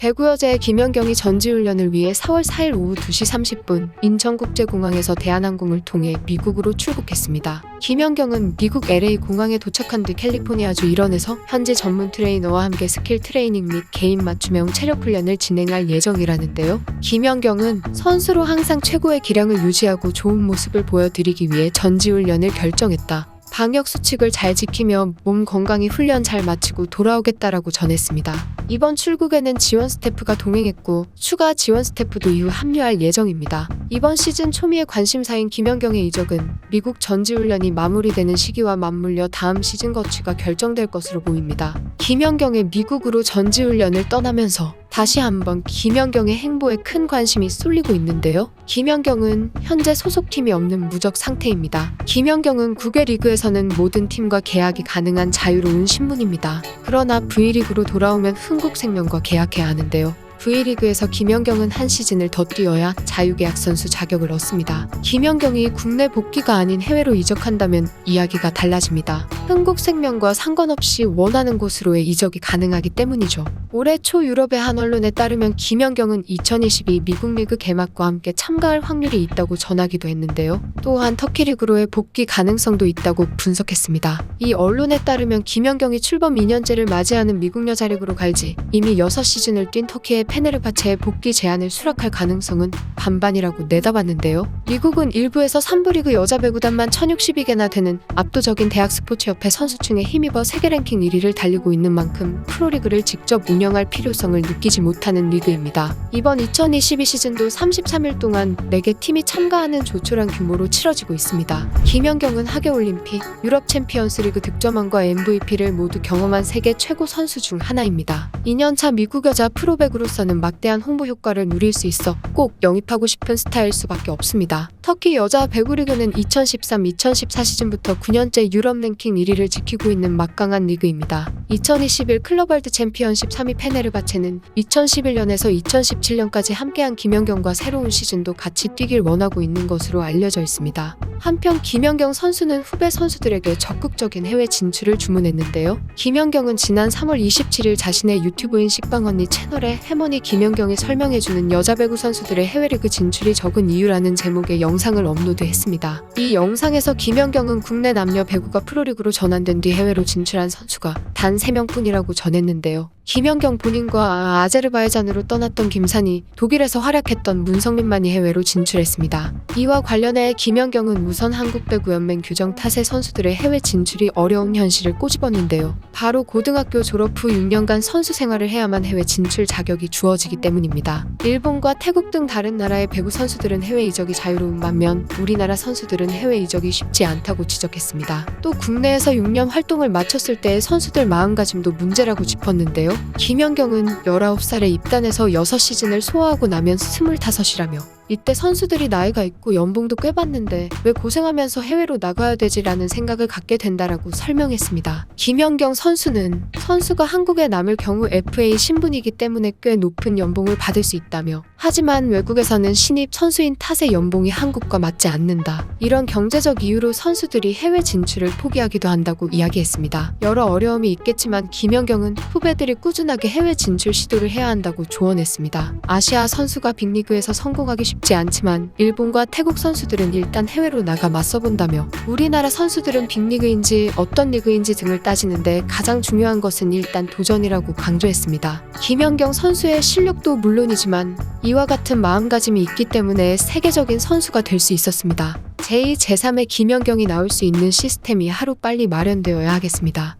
배구 여자의 김연경이 전지훈련을 위해 4월 4일 오후 2시 30분 인천국제공항에서 대한항공을 통해 미국으로 출국했습니다. 김연경은 미국 LA 공항에 도착한 뒤 캘리포니아주 일원에서 현지 전문 트레이너와 함께 스킬 트레이닝 및 개인 맞춤형 체력 훈련을 진행할 예정이라는데요. 김연경은 선수로 항상 최고의 기량을 유지하고 좋은 모습을 보여드리기 위해 전지훈련을 결정했다. 방역 수칙을 잘 지키며 몸 건강히 훈련 잘 마치고 돌아오겠다라고 전했습니다. 이번 출국에는 지원 스태프가 동행했고 추가 지원 스태프도 이후 합류할 예정입니다. 이번 시즌 초미의 관심사인 김연경의 이적은 미국 전지훈련이 마무리되는 시기와 맞물려 다음 시즌 거취가 결정될 것으로 보입니다. 김연경의 미국으로 전지훈련을 떠나면서 다시 한번 김연경의 행보에 큰 관심이 쏠리고 있는데요. 김연경은 현재 소속팀이 없는 무적 상태입니다. 김연경은 국외 리그에서는 모든 팀과 계약이 가능한 자유로운 신분입니다. 그러나 V리그로 돌아오면 흥국생명과 계약해야 하는데요. V리그에서 김연경은 한 시즌을 더 뛰어야 자유계약 선수 자격을 얻습니다. 김연경이 국내 복귀가 아닌 해외로 이적한다면 이야기가 달라집니다. 흥국생명과 상관없이 원하는 곳으로의 이적이 가능하기 때문이죠. 올해 초 유럽의 한 언론에 따르면 김연경은 2022 미국 리그 개막과 함께 참가할 확률이 있다고 전하기도 했는데요. 또한 터키 리그로의 복귀 가능성도 있다고 분석했습니다. 이 언론에 따르면 김연경이 출범 2년째를 맞이하는 미국 여자 리그로 갈지 이미 6시즌을 뛴 터키의 페네르바체의 복귀 제안을 수락할 가능성은 반반이라고 내다봤는데요. 미국은 1부에서 3부 리그 여자 배구단만 1062개나 되는 압도적인 대학 스포츠협회 선수층에 힘입어 세계 랭킹 1위를 달리고 있는 만큼 프로리그를 직접 운영할 필요성을 느끼지 못하는 리그입니다. 이번 2022 시즌도 33일 동안 4개 팀이 참가하는 조촐한 규모로 치러지고 있습니다. 김연경은 하계올림픽, 유럽 챔피언스 리그 득점왕과 MVP를 모두 경험한 세계 최고 선수 중 하나입니다. 2년차 미국 여자 프로배구로서는 막대한 홍보 효과를 누릴 수 있어 꼭 영입하고 싶은 스타일 수밖에 없습니다. 터키 여자 배구 리그는 2013-2014 시즌부터 9년째 유럽 랭킹 1위를 지키고 있는 막강한 리그입니다. 2021 클럽월드 챔피언십 3위 페네르바체는 2011년에서 2017년까지 함께한 김연경과 새로운 시즌도 같이 뛰길 원하고 있는 것으로 알려져 있습니다. 한편 김연경 선수는 후배 선수들에게 적극적인 해외 진출을 주문했는데요. 김연경은 지난 3월 27일 자신의 유튜브인 식빵언니 채널에 해머니 김연경이 설명해주는 여자 배구 선수들의 해외 리그 진출이 적은 이유라는 제목의 영상을 업로드했습니다. 이 영상에서 김연경은 국내 남녀 배구가 프로리그로 전환된 뒤 해외로 진출한 선수가 단 3명뿐이라고 전했는데요. 김연경 본인과 아제르바이잔으로 떠났던 김산이 독일에서 활약했던 문성민만이 해외로 진출했습니다. 이와 관련해 김연경은 우선 한국배구연맹 규정 탓에 선수들의 해외 진출이 어려운 현실을 꼬집었는데요. 바로 고등학교 졸업 후 6년간 선수 생활을 해야만 해외 진출 자격이 주어지기 때문입니다. 일본과 태국 등 다른 나라의 배구 선수들은 해외 이적이 자유로운 반면 우리나라 선수들은 해외 이적이 쉽지 않다고 지적했습니다. 또 국내에서 6년 활동을 마쳤을 때의 선수들 마음가짐도 문제라고 짚었는데요. 김연경은 19살에 입단해서 6시즌을 소화하고 나면 25이라며 이때 선수들이 나이가 있고 연봉도 꽤 받는데 왜 고생하면서 해외로 나가야 되지라는 생각을 갖게 된다라고 설명했습니다. 김연경 선수는 선수가 한국에 남을 경우 FA 신분이기 때문에 꽤 높은 연봉을 받을 수 있다며 하지만 외국에서는 신입 선수인 탓에 연봉이 한국과 맞지 않는다. 이런 경제적 이유로 선수들이 해외 진출을 포기하기도 한다고 이야기했습니다. 여러 어려움이 있겠지만 김연경은 후배들이 꾸준하게 해외 진출 시도를 해야 한다고 조언했습니다. 아시아 선수가 빅리그에서 성공하기 쉽지 않지만 일본과 태국 선수들은 일단 해외로 나가 맞서본다며 우리나라 선수들은 빅리그인지 어떤 리그인지 등을 따지는데 가장 중요한 것은 일단 도전이라고 강조했습니다. 김연경 선수의 실력도 물론이지만 이와 같은 마음가짐이 있기 때문에 세계적인 선수가 될 수 있었습니다. 제2, 제3의 김연경이 나올 수 있는 시스템이 하루빨리 마련되어야 하겠습니다.